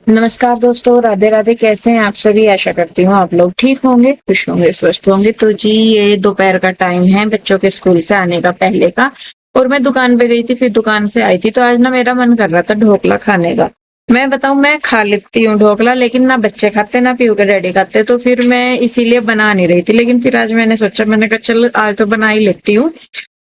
नमस्कार दोस्तों, राधे राधे। कैसे हैं आप सभी? आशा करती हूँ आप लोग ठीक होंगे, खुश होंगे, स्वस्थ होंगे। तो जी, ये दोपहर का टाइम है बच्चों के स्कूल से आने का पहले का। और मैं दुकान पे गई थी, फिर दुकान से आई थी, तो आज ना मेरा मन कर रहा था ढोकला खाने का। मैं बताऊं, मैं खा लेती हूँ ढोकला, लेकिन ना बच्चे खाते ना पीयू के डैडी खाते, तो फिर मैं इसीलिए बना नहीं रही थी। लेकिन फिर आज मैंने सोचा, मैंने कहा चल आज तो बना ही लेती हूँ।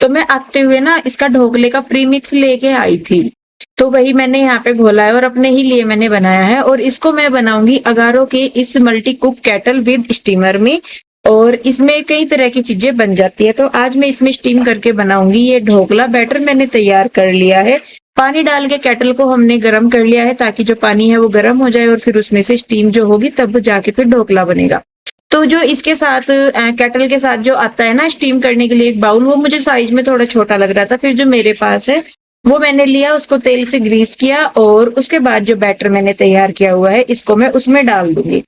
तो मैं आते हुए ना इसका ढोकले का प्रीमिक्स लेके आई थी। तो वही मैंने यहाँ पे घोला है और अपने ही लिए मैंने बनाया है। और इसको मैं बनाऊंगी अगारो के इस multi cook kettle with steamer में। और इसमें कई तरह की चीजें बन जाती है, तो आज मैं इसमें स्टीम करके बनाऊंगी ये ढोकला। बैटर मैंने तैयार कर लिया है। पानी डाल के केटल को हमने गर्म कर लिया है, ताकि जो पानी है वो गर्म हो जाए और फिर उसमें से स्टीम जो होगी तब जाके फिर ढोकला बनेगा। तो जो इसके साथ केटल के साथ जो आता है ना स्टीम करने के लिए एक बाउल, वो मुझे साइज में थोड़ा छोटा लग रहा था। फिर जो मेरे पास है वो मैंने लिया, उसको तेल से ग्रीस किया और उसके बाद जो बैटर मैंने तैयार किया हुआ है इसको मैं उसमें डाल दूंगी।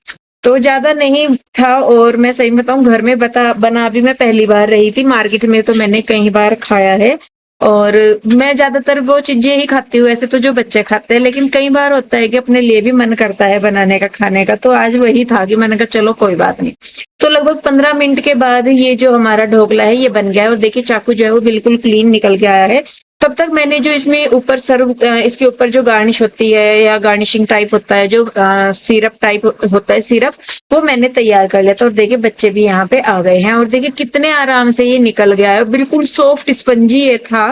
तो ज्यादा नहीं था। और मैं सही बताऊं, घर में बना भी मैं पहली बार रही थी। मार्केट में तो मैंने कई बार खाया है। और मैं ज्यादातर वो चीजें ही खाती हूँ ऐसे तो जो बच्चे खाते हैं, लेकिन कई बार होता है कि अपने लिए भी मन करता है बनाने का, खाने का। तो आज वही था कि मैंने कहा चलो कोई बात नहीं। तो लगभग 15 मिनट के बाद ये जो हमारा ढोकला है ये बन गया है। और देखिए चाकू जो है वो बिल्कुल क्लीन निकल के आया है। तब तक मैंने जो इसमें ऊपर सर्व इसके ऊपर जो गार्निश होती है या गार्निशिंग टाइप होता है, जो सिरप टाइप होता है, सिरप वो मैंने तैयार कर लिया था। और देखिए बच्चे भी यहाँ पे आ गए हैं और देखिए कितने आराम से ये निकल गया है। बिल्कुल सॉफ्ट स्पंजी ये था।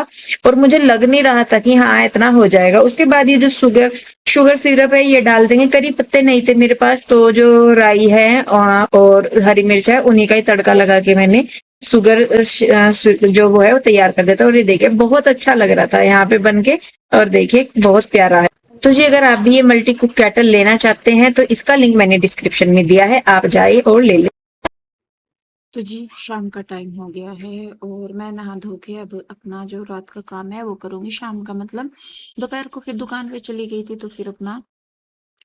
और मुझे लग नहीं रहा था कि हाँ इतना हो जाएगा। उसके बाद ये जो शुगर शुगर सिरप है ये डाल देंगे। करी पत्ते नहीं थे मेरे पास, तो जो राई है और हरी मिर्च है उन्हीं का ही तड़का लगा के मैंने शुगर जो वो है वो तैयार कर देता। और ये देखिए बहुत अच्छा लग रहा था यहाँ पे बन के। और देखिए बहुत प्यारा है। तो जी, अगर आप भी ये मल्टी कुक केटल लेना चाहते हैं तो इसका लिंक मैंने डिस्क्रिप्शन में दिया है, आप जाइए और ले लें। तो जी, शाम का टाइम हो गया है और मैं नहा धो के अब अपना जो रात का काम है वो करूंगी। शाम का मतलब दोपहर को फिर दुकान पे चली गई थी, तो फिर अपना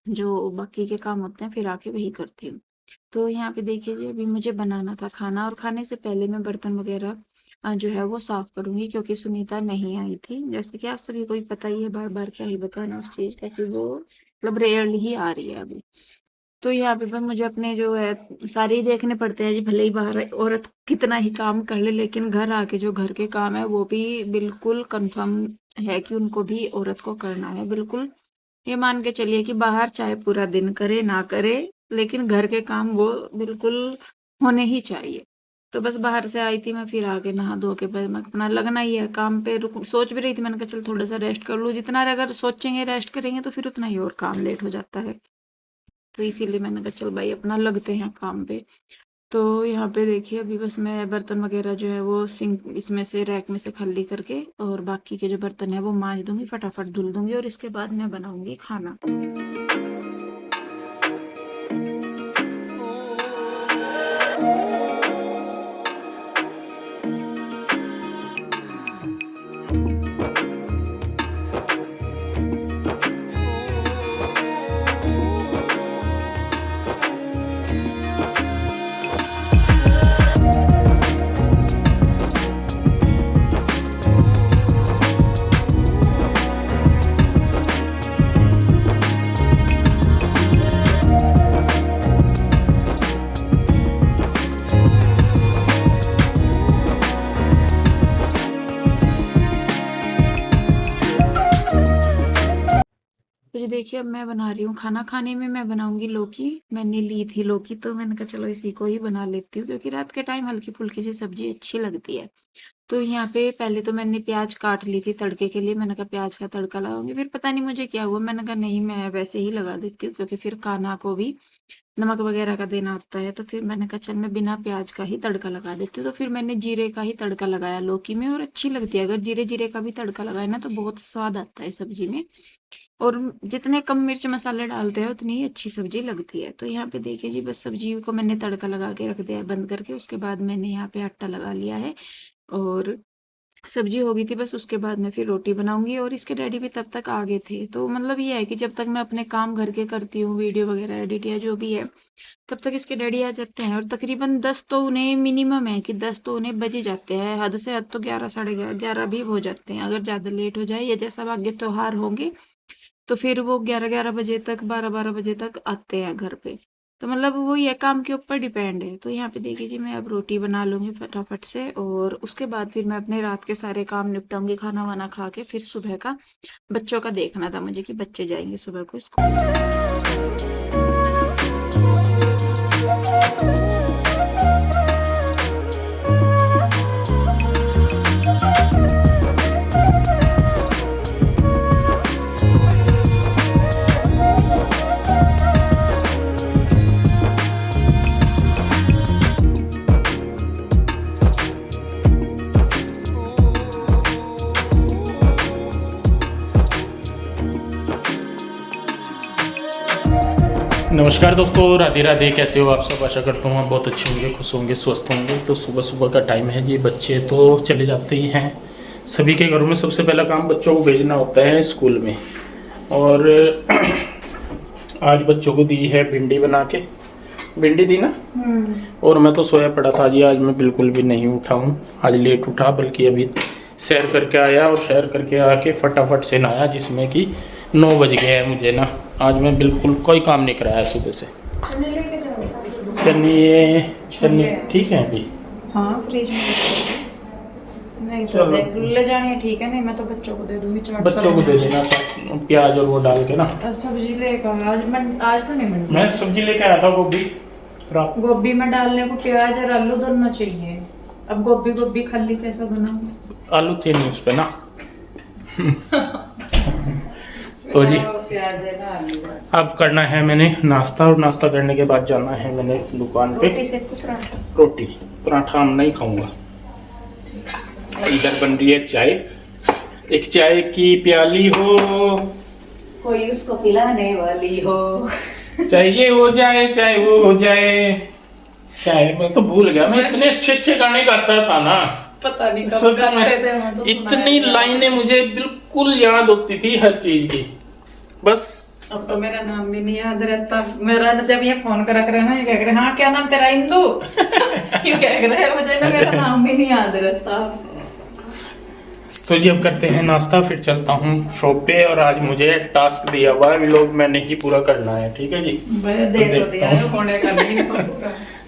जो बाकी के काम होते हैं फिर आके वही करती हूँ। तो यहाँ पे देखिए जी, अभी मुझे बनाना था खाना और खाने से पहले मैं बर्तन वगैरह जो है वो साफ करूंगी, क्योंकि सुनीता नहीं आई थी। जैसे कि आप सभी को ही पता ही है, बार बार क्या ही बताना उस चीज का, कि वो मतलब रेयरली ही आ रही है अभी। तो यहाँ पे मुझे अपने जो है सारे ही देखने पड़ते हैं जी। भले ही बाहर औरत कितना ही काम कर ले, लेकिन घर आके जो घर के काम है वो भी बिल्कुल कंफर्म है कि उनको भी औरत को करना है। बिल्कुल ये मान के चलिए कि बाहर चाहे पूरा दिन करे ना करे, लेकिन घर के काम वो बिल्कुल होने ही चाहिए। तो बस बाहर से आई थी मैं, फिर आके नहा धो के बस मैं अपना लगना ही है काम पे। रुक सोच भी रही थी, मैंने कहा चल थोड़ा सा रेस्ट कर लूँ। जितना अगर सोचेंगे रेस्ट करेंगे तो फिर उतना ही और काम लेट हो जाता है। तो इसीलिए मैंने कहा चल भाई अपना लगते हैं काम पे। तो यहाँ पे देखिए अभी बस मैं बर्तन वगैरह जो है वो सिंक इसमें से रैक में से खाली करके और बाकी के जो बर्तन है वो मांज दूंगी, फटाफट धुल दूंगी और इसके बाद मैं बनाऊंगी खाना। तो जी देखिए, अब मैं बना रही हूँ खाना। खाने में मैं बनाऊंगी लौकी। मैंने ली थी लौकी, तो मैंने कहा चलो इसी को ही बना लेती हूँ, क्योंकि रात के टाइम हल्की फुल्की सी सब्जी अच्छी लगती है। तो यहाँ पे पहले तो मैंने प्याज काट ली थी तड़के के लिए। मैंने कहा प्याज का तड़का लगाऊंगी, फिर पता नहीं मुझे क्या हुआ, मैंने कहा नहीं मैं वैसे ही लगा देती हूँ, क्योंकि फिर खाना को भी नमक वगैरह का देना होता है। तो फिर मैंने कहा चल मैं बिना प्याज का ही तड़का लगा देती हूँ। तो फिर मैंने जीरे का ही तड़का लगाया लौकी में, और अच्छी लगती है। अगर जीरे जीरे का भी तड़का लगाए ना तो बहुत स्वाद आता है सब्जी में। और जितने कम मिर्च मसाले डालते हैं उतनी ही अच्छी सब्जी लगती है। तो यहाँ पे देखिए जी, बस सब्जी को मैंने तड़का लगा के रख दिया है बंद करके। उसके बाद मैंने यहाँ पे आटा लगा लिया है और सब्जी हो गई थी। बस उसके बाद मैं फिर रोटी बनाऊंगी। और इसके डैडी भी तब तक आ गए थे। तो मतलब ये है कि जब तक मैं अपने काम घर के करती हूँ, वीडियो वगैरह एडिट या जो भी है, तब तक इसके डैडी आ जाते हैं। और तकरीबन 10 तो उन्हें मिनिमम है कि 10 तो उन्हें बज ही जाते हैं। हद से हद तो 11 साढ़े 11 11 भी हो जाते हैं, अगर ज़्यादा लेट हो जाए या जैसा भाग्य त्योहार होंगे तो फिर वो 11-11 बजे तक 12-12 बजे तक आते हैं घर पे। तो मतलब वो ये काम के ऊपर डिपेंड है। तो यहाँ पे देखिए जी मैं अब रोटी बना लूँगी फटाफट से और उसके बाद फिर मैं अपने रात के सारे काम निपटाऊँगी, खाना वाना खा के फिर सुबह का बच्चों का देखना था मुझे कि बच्चे जाएँगे सुबह को स्कूल। नमस्कार दोस्तों, राधे राधे। कैसे हो आप सब? आशा करता हूँ आप बहुत अच्छे होंगे, खुश होंगे, स्वस्थ होंगे। तो सुबह सुबह का टाइम है जी, बच्चे तो चले जाते ही हैं। सभी के घरों में सबसे पहला काम बच्चों को भेजना होता है स्कूल में। और आज बच्चों को दी है भिंडी बना के। भिंडी दी ना। और मैं तो सोया पड़ा था जी, आज मैं बिल्कुल भी नहीं उठा हूँ। आज लेट उठा, बल्कि अभी सैर करके आया और सैर करके आके फटाफट से नहाया, जिसमें कि 9 बज गए हैं मुझे ना। आज मैं बिल्कुल कोई काम नहीं कराया सुबह से। चने लेके जाओ। चने ठीक है अभी? हाँ फ्रिज में नहीं तो ले जानी है, ठीक है। नहीं मैं तो बच्चों को दे दूंगी, चाट बच्चों को दे देना प्याज और वो डाल के ना। सब्जी लेकर आज तो नहीं मैं सब्जी लेके आया था, गोभी में डालने को प्याज और आलू दोनों चाहिए। अब गोभी खाली कैसा बनाऊं? आलू थे नहीं उस पे ना। तो जी प्याज है ना आलू है। अब करना है मैंने नाश्ता, और नाश्ता करने के बाद जाना है मैंने दुकान पे। रोटी पराठा हम नहीं खाऊंगा। इधर बन रही है चाय। एक चाय की प्याली हो, कोई उसको पिलाने वाली हो। चाहिए हो जाए चाहे वो हो जाए। चाय मैं तो भूल गया, मैं इतने अच्छे अच्छे गाने गाता था ना। पता नहीं कब गाते थे हम तो। इतनी लाइनें मुझे बिल्कुल याद होती थी हर चीज की। बस अब तो मेरा नाम भी नहीं याद रहता। मेरा जब ये फोन करा करे ना, ये कह रहे हाँ क्या नाम तेरा? इंदु। ये कह रहे हैं मुझे ना, मेरा नाम भी नहीं याद रहता। तो जी अब करते हैं नाश्ता, फिर चलता हूँ शॉप पे। और आज मुझे टास्क दिया हुआ है, व्लॉग मैंने ही पूरा करना है, ठीक है जी।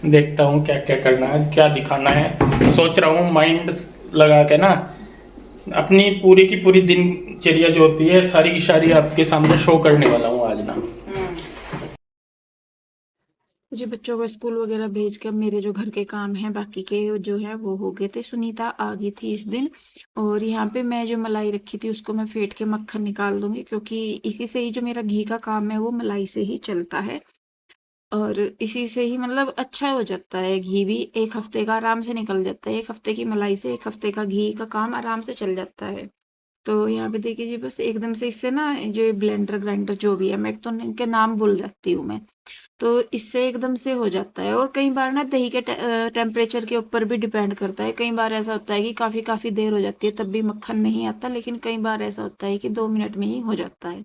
देखता हूँ क्या क्या करना है, क्या दिखाना है। सोच रहा हूँ माइंड लगा के ना, अपनी पूरी की पूरी दिनचर्या जो होती है सारी की सारी आपके सामने शो करने वाला हूँ आज ना। मुझे बच्चों को स्कूल वगैरह भेज कर मेरे जो घर के काम हैं बाकी के जो है वो हो गए थे। सुनीता आ गई थी इस दिन, और यहाँ पे मैं जो मलाई रखी थी उसको मैं फेंट के मक्खन निकाल दूंगी, क्योंकि इसी से ही जो मेरा घी का काम है वो मलाई से ही चलता है। और इसी से ही मतलब अच्छा हो जाता है। घी भी 1 हफ्ते का आराम से निकल जाता है। 1 हफ्ते की मलाई से 1 हफ्ते का घी का काम आराम से चल जाता है। तो यहाँ पे देखिए जी, बस एकदम से इससे ना जो ब्लेंडर ग्राइंडर जो भी है, मैं एक तो इनके नाम भूल जाती हूँ मैं। तो इससे एकदम से हो जाता है। और कई बार ना दही के टेम्परेचर के ऊपर भी डिपेंड करता है। कई बार ऐसा होता है कि काफ़ी काफ़ी देर हो जाती है तब भी मक्खन नहीं आता, लेकिन कई बार ऐसा होता है कि 2 मिनट में ही हो जाता है।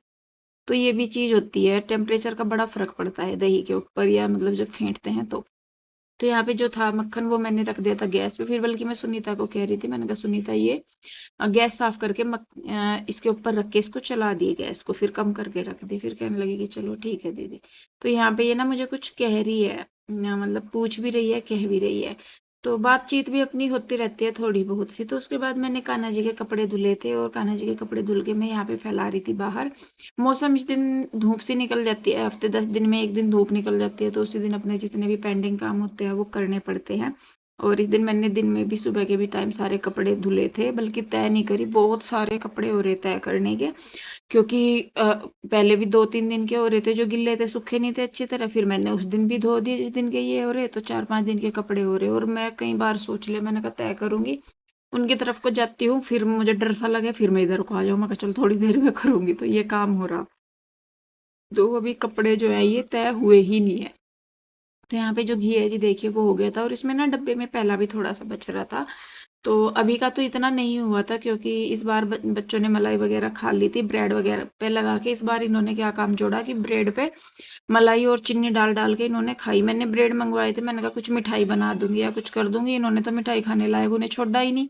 तो ये भी चीज़ होती है, टेम्परेचर का बड़ा फर्क पड़ता है दही के ऊपर, या मतलब जब फेंटते हैं तो यहाँ पे जो था मक्खन वो मैंने रख दिया था गैस पे। फिर बल्कि मैं सुनीता को कह रही थी, मैंने कहा सुनीता ये गैस साफ करके इसके ऊपर रख के इसको चला दिए, गैस को फिर कम करके रख दी। फिर कहने लगी कि चलो ठीक है दीदी। तो यहाँ पे ये ना मुझे कुछ कह रही है, मतलब पूछ भी रही है, कह भी रही है। तो बातचीत भी अपनी होती रहती है थोड़ी बहुत सी। तो उसके बाद मैंने कान्हा जी के कपड़े धुले थे, और कान्हा जी के कपड़े धुल के मैं यहाँ पे फैला रही थी बाहर। मौसम इस दिन धूप सी निकल जाती है, हफ्ते 10 दिन में एक दिन धूप निकल जाती है, तो उसी दिन अपने जितने भी पेंडिंग काम होते हैं वो करने पड़ते हैं। और इस दिन मैंने दिन में भी सुबह के भी टाइम सारे कपड़े धुले थे, बल्कि तय नहीं करी, बहुत सारे कपड़े हो रहे तय करने के। क्योंकि पहले भी 2-3 दिन के हो रहे थे जो गिल्ले थे, सूखे नहीं थे अच्छी तरह। फिर मैंने उस दिन भी धो दिए जिस दिन के ये हो रहे, तो 4-5 दिन के कपड़े हो रहे। और मैं कई बार सोच लिया, मैंने कहा तय करूंगी, उनकी तरफ को जाती हूँ, फिर मुझे डर सा लगे, फिर मैं इधर को आ जाऊँ। मैं कहा चल थोड़ी देर में करूंगी, तो ये काम हो रहा। तो अभी कपड़े जो है ये तय हुए ही नहीं है। तो यहाँ पे जो घी है जी देखिए वो हो गया था, और इसमें ना डब्बे में पहला भी थोड़ा सा बच रहा था। तो अभी का तो इतना नहीं हुआ था, क्योंकि इस बार बच्चों ने मलाई वगैरह खा ली थी ब्रेड वगैरह पे लगा के। इस बार इन्होंने क्या काम जोड़ा कि ब्रेड पे मलाई और चीनी डाल डाल के इन्होंने खाई। मैंने ब्रेड मंगवाए थे, मैंने कहा कुछ मिठाई बना दूंगी या कुछ कर दूंगी, इन्होंने तो मिठाई खाने लायक उन्हें छोड़ा ही नहीं।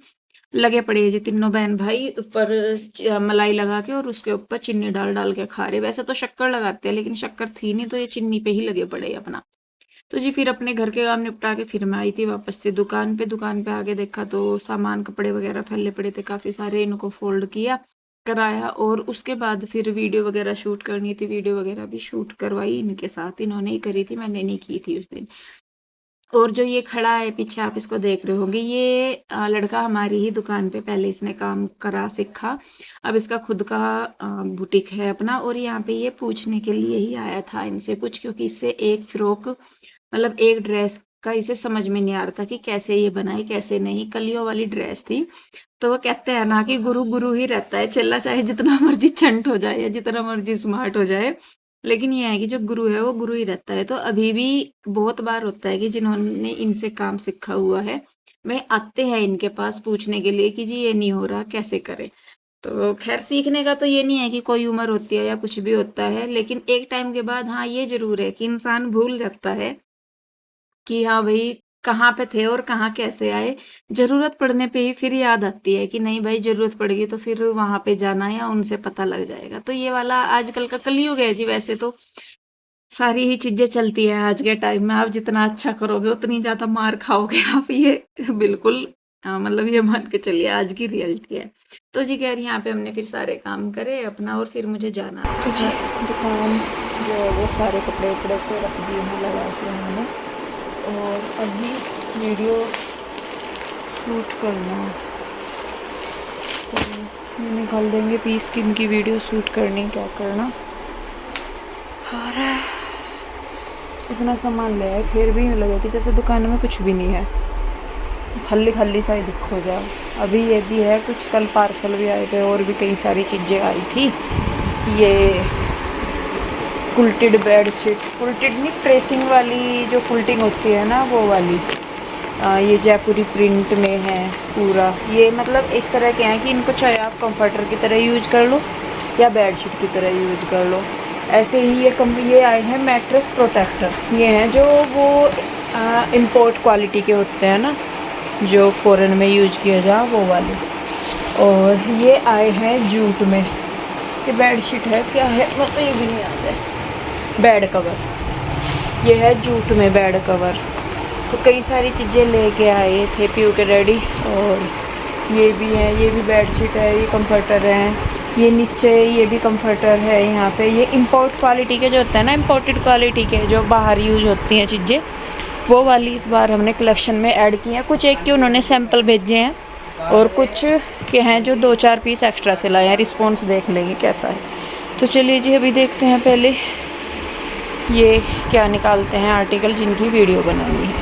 लगे पड़े हैं जी तीनों बहन भाई ऊपर मलाई लगा के और उसके ऊपर चीनी डाल डाल के खा रहे। वैसे तो शक्कर लगाते हैं लेकिन शक्कर थी नहीं तो ये चीनी पे ही लगे पड़े अपना। तो जी फिर अपने घर के काम निपटा के फिर मैं आई थी वापस से दुकान पे। दुकान पे आके देखा तो सामान कपड़े वगैरह फैले पड़े थे काफी सारे, इनको फोल्ड किया कराया और उसके बाद फिर वीडियो वगैरह शूट करनी थी। वीडियो वगैरह भी शूट करवाई इनके साथ, इन्होंने ही करी थी, मैंने नहीं की थी उस दिन। और जो ये खड़ा है पीछे आप इसको देख रहे होंगे, ये लड़का हमारी ही दुकान पे पहले इसने काम करा सीखा। अब इसका खुद का बुटीक है अपना और यहाँ पे ये पूछने के लिए ही आया था इनसे कुछ, क्योंकि इससे एक फ्रॉक मतलब एक ड्रेस का इसे समझ में नहीं आ रहा था कि कैसे ये बनाए कैसे नहीं। कलियों वाली ड्रेस थी। तो वो कहते हैं ना कि गुरु गुरु ही रहता है, चला चाहे जितना मर्जी छंट हो जाए या जितना मर्जी स्मार्ट हो जाए, लेकिन ये है कि जो गुरु है वो गुरु ही रहता है। तो अभी भी बहुत बार होता है कि जिन्होंने इनसे काम सीखा हुआ है वे आते हैं इनके पास पूछने के लिए कि जी ये नहीं हो रहा कैसे करें। तो खैर सीखने का तो ये नहीं है कि कोई उम्र होती है या कुछ भी होता है, लेकिन एक टाइम के बाद हाँ ये जरूर है कि इंसान भूल जाता है कि हाँ भाई कहाँ पे थे और कहाँ कैसे आए। जरूरत पड़ने पे ही फिर याद आती है कि नहीं भाई जरूरत पड़ेगी तो फिर वहां पे जाना है या उनसे पता लग जाएगा। तो ये वाला आजकल का कलयुग है जी। वैसे तो सारी ही चीजें चलती हैं आज के टाइम में, आप जितना अच्छा करोगे उतनी ज्यादा मार खाओगे आप, ये बिल्कुल मतलब ये मान के चलिए आज की रियलिटी है। तो जी खैर यहाँ पे हमने फिर सारे काम करे अपना और फिर मुझे जाना था। तो जी दुकान जो है वो सारे कपड़े उपड़े से रख दिए हैं लगा के हमने और अभी वीडियो शूट करना है। तो ये निकाल देंगे पीस की इनकी वीडियो शूट करनी क्या करना। और इतना सामान ले आए फिर भी लगे कि जैसे दुकान में कुछ भी नहीं है, खाली खाली सा ही दिख हो जाए। अभी ये भी है कुछ, कल पार्सल भी आए थे और भी कई सारी चीज़ें आई थी। ये कुल्टेड बेडशीट, कुल्टेड नहीं ट्रेसिंग वाली जो कुल्टिंग होती है ना वो वाली, ये जयपुरी प्रिंट में है पूरा। ये मतलब इस तरह के हैं कि इनको चाहे आप कंफर्टर की तरह यूज कर लो या बेडशीट की तरह यूज कर लो। ऐसे ही ये आए हैं मैट्रेस प्रोटेक्टर। ये हैं जो वो इम्पोर्ट क्वालिटी के होते हैं ना जो फ़ॉरेन में यूज किया जा वो वाले। और ये आए हैं जूट में। ये बेडशीट है क्या है मतलब तो ये भी नहीं आता है। बेड कवर, ये है जूट में बेड कवर। तो कई सारी चीज़ें लेके आए थे पीयू के डैडी। और ये भी है, ये भी बेडशीट है, ये कंफर्टर है, ये नीचे ये भी कंफर्टर है। यहाँ पे ये इंपोर्ट क्वालिटी के जो होते हैं ना, इंपोर्टेड क्वालिटी के जो बाहर यूज होती हैं चीज़ें, वो वाली इस बार हमने कलेक्शन में ऐड की हैं। कुछ एक के उन्होंने सैंपल भेजे हैं और कुछ के हैं जो 2-4 पीस एक्स्ट्रा से लाए हैं। रिस्पॉन्स देख लेंगे कैसा है। तो चलिए जी अभी देखते हैं पहले ये क्या निकालते हैं आर्टिकल जिनकी वीडियो बनानी है।